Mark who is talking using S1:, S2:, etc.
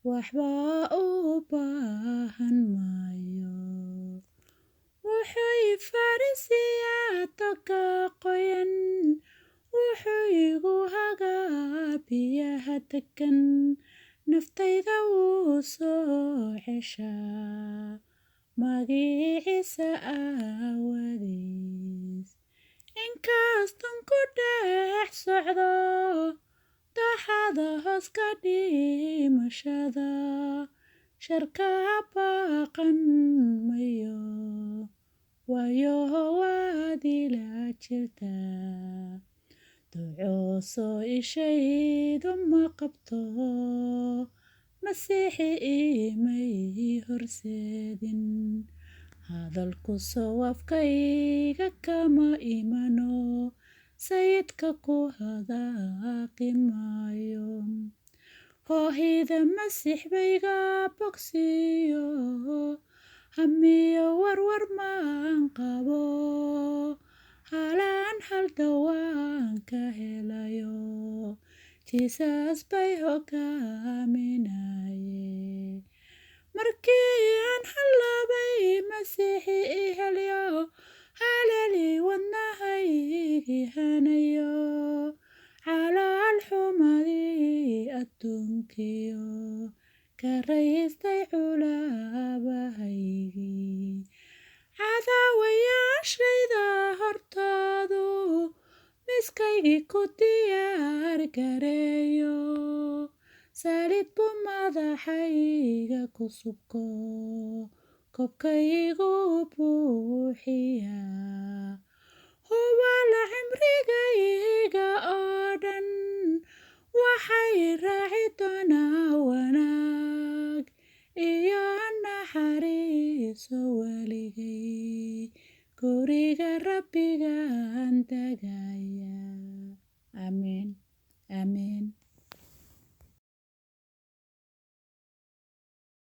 S1: waxba u baahan maayo. Wuxuu i farisiyaa toga qoyan, wuxuu igu hagaa biyaha degan, naftayda wuu soo ceshaa magiciisa aawadiis. Inkastaan ku dhex socdo daxada hooska dhimashada, sharka baqan mayo, waayo waad ila jirtaa. Ducooso ishaydu ma qabto, Masiixi imay horseedin. Hadalku soo afkayga kama imano, sayidka ku hadaaqi maayo. Hoohida Masiix bayga bogsiyo, hamiyo warwar maan qabo, halaan hal dhawaan ka helayo, Jesus bay hogaaminaye. Markii aan halabay Masiixi i helyo, haleli wadnahaygi hanayo, calaal xumadii adduunkiyo, ka raystay culaabahaygi. Cadaawayaashayda hortoodu, miskaygii ku diyaar gareeyo, saliid buu madaxayga ku subko, kobkaygu buuxiyaa. Hubaal cimrigayga oo dhan, waxay raaci doonaa wanaag iyo naxariiso weligay, guriga Rabbigaan tagaa.